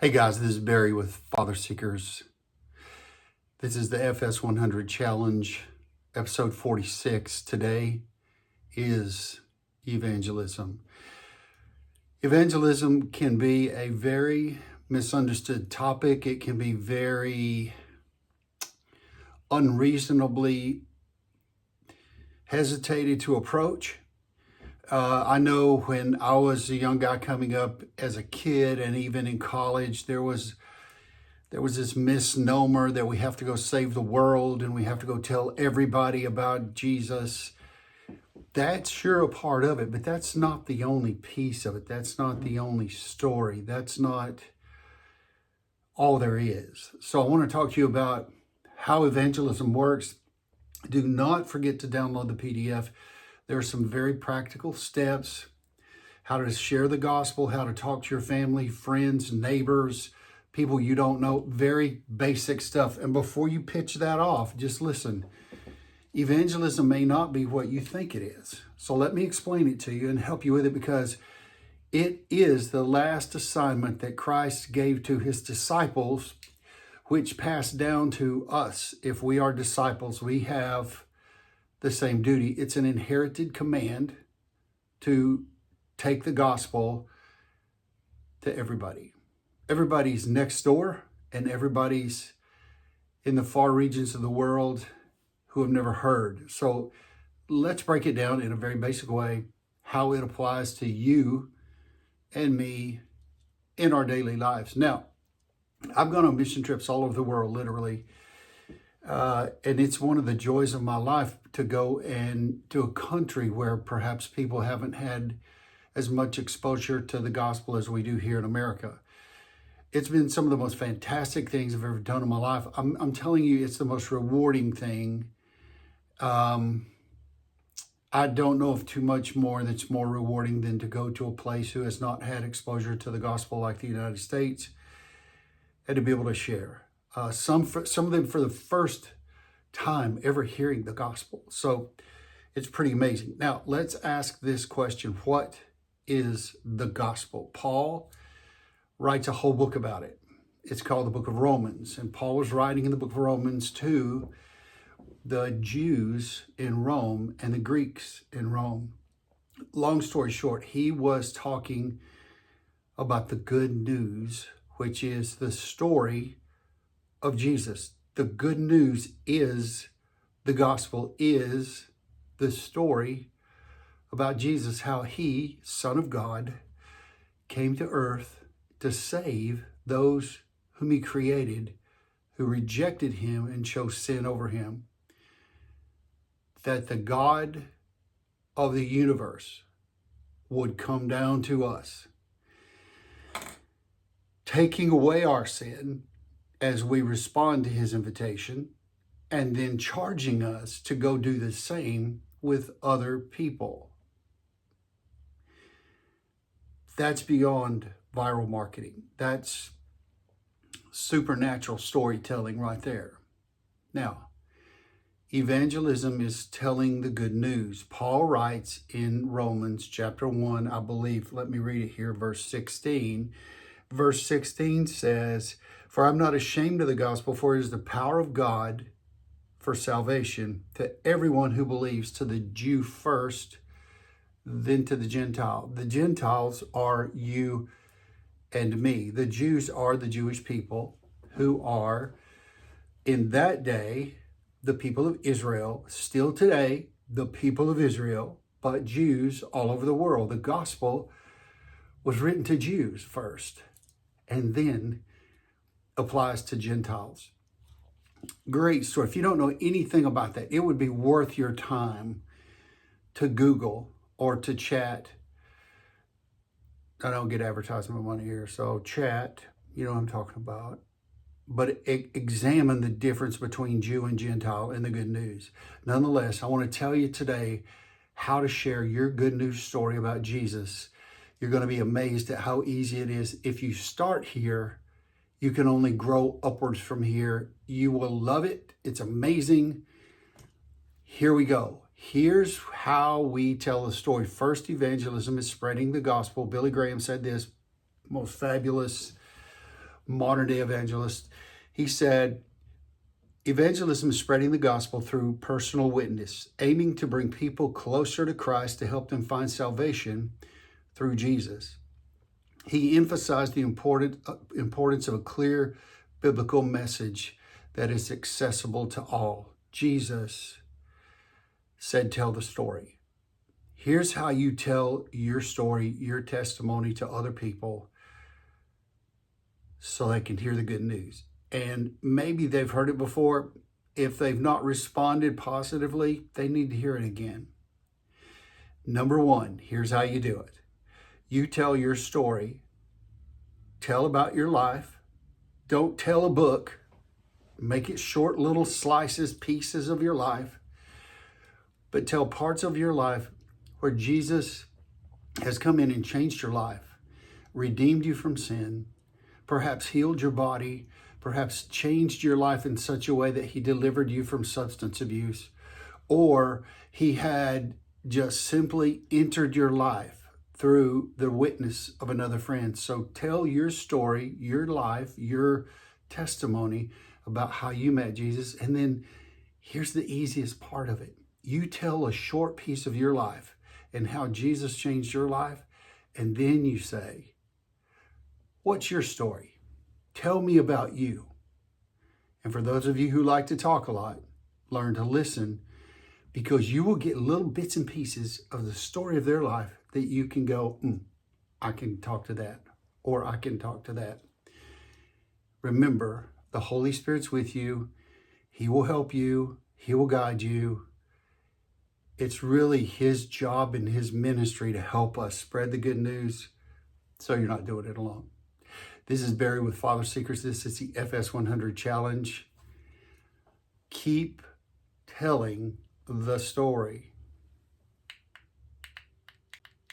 Hey guys, this is Barry with Father Seekers. This is the FS 100 Challenge, episode 46. Today is evangelism. Evangelism can be a very misunderstood topic. It can be very unreasonably hesitated to approach. I know when I was a young guy coming up as a kid and even in college, there was this misnomer that we have to go save the world and we have to go tell everybody about Jesus. That's sure a part of it, but that's not the only piece of it. That's not the only story. That's not all there is. So I want to talk to you about how evangelism works. Do not forget to download the PDF. There are some very practical steps, how to share the gospel, how to talk to your family, friends, neighbors, people you don't know, very basic stuff. And before you pitch that off, just listen. Evangelism may not be what you think it is. So let me explain it to you and help you with it, because it is the last assignment that Christ gave to his disciples, which passed down to us. If we are disciples, we have the same duty. It's an inherited command to take the gospel to everybody. Everybody's next door and everybody's in the far regions of the world who have never heard. So let's break it down in a very basic way, how it applies to you and me in our daily lives. Now, I've gone on mission trips all over the world, literally. And it's one of the joys of my life to go and to a country where perhaps people haven't had as much exposure to the gospel as we do here in America. It's been some of the most fantastic things I've ever done in my life. I'm telling you, it's the most rewarding thing. I don't know of too much more that's more rewarding than to go to a place who has not had exposure to the gospel like the United States and to be able to share. Some of them for the first time ever hearing the gospel. So it's pretty amazing. Now, let's ask this question. What is the gospel? Paul writes a whole book about it. It's called the book of Romans. And Paul was writing in the book of Romans to the Jews in Rome and the Greeks in Rome. Long story short, he was talking about the good news, which is the story of Jesus. The good news is the gospel, is the story about Jesus, how he, Son of God, came to earth to save those whom he created, who rejected him and chose sin over him. That the God of the universe would come down to us, taking away our sin as we respond to his invitation, and then charging us to go do the same with other people. That's beyond viral marketing. That's supernatural storytelling right there. Now, evangelism is telling the good news. Paul writes in Romans chapter 1, I believe, let me read it here, verse 16. Verse 16 says, "For I'm not ashamed of the gospel, for it is the power of God for salvation to everyone who believes, to the Jew first, then to the Gentile." The Gentiles are you and me. The Jews are the Jewish people who are, in that day, the people of Israel. Still today, the people of Israel, but Jews all over the world. The gospel was written to Jews first, and then applies to Gentiles. Great story. If you don't know anything about that, it would be worth your time to Google or to chat. I don't get advertisement money here, so chat, you know what I'm talking about. But examine the difference between Jew and Gentile in the good news. Nonetheless, I want to tell you today how to share your good news story about Jesus. You're going to be amazed at how easy it is. If you start here, you can only grow upwards from here. You will love it. It's amazing. Here we go. Here's how we tell the story. First, evangelism is spreading the gospel. Billy Graham said this, most fabulous modern day evangelist. He said, evangelism is spreading the gospel through personal witness, aiming to bring people closer to Christ to help them find salvation through Jesus. He emphasized the importance of a clear biblical message that is accessible to all. Jesus said, tell the story. Here's how you tell your story, your testimony to other people so they can hear the good news. And maybe they've heard it before. If they've not responded positively, they need to hear it again. Number one, here's how you do it. You tell your story. Tell about your life. Don't tell a book. Make it short little slices, pieces of your life. But tell parts of your life where Jesus has come in and changed your life, redeemed you from sin, perhaps healed your body, perhaps changed your life in such a way that he delivered you from substance abuse, or he had just simply entered your life through the witness of another friend. So tell your story, your life, your testimony about how you met Jesus. And then here's the easiest part of it. You tell a short piece of your life and how Jesus changed your life. And then you say, what's your story? Tell me about you. And for those of you who like to talk a lot, learn to listen, because you will get little bits and pieces of the story of their life that you can go, I can talk to that, or I can talk to that. Remember, the Holy Spirit's with you. He will help you. He will guide you. It's really his job and his ministry to help us spread the good news, so you're not doing it alone. This is Barry with Father Secrets. This is the FS 100 Challenge. Keep telling the story.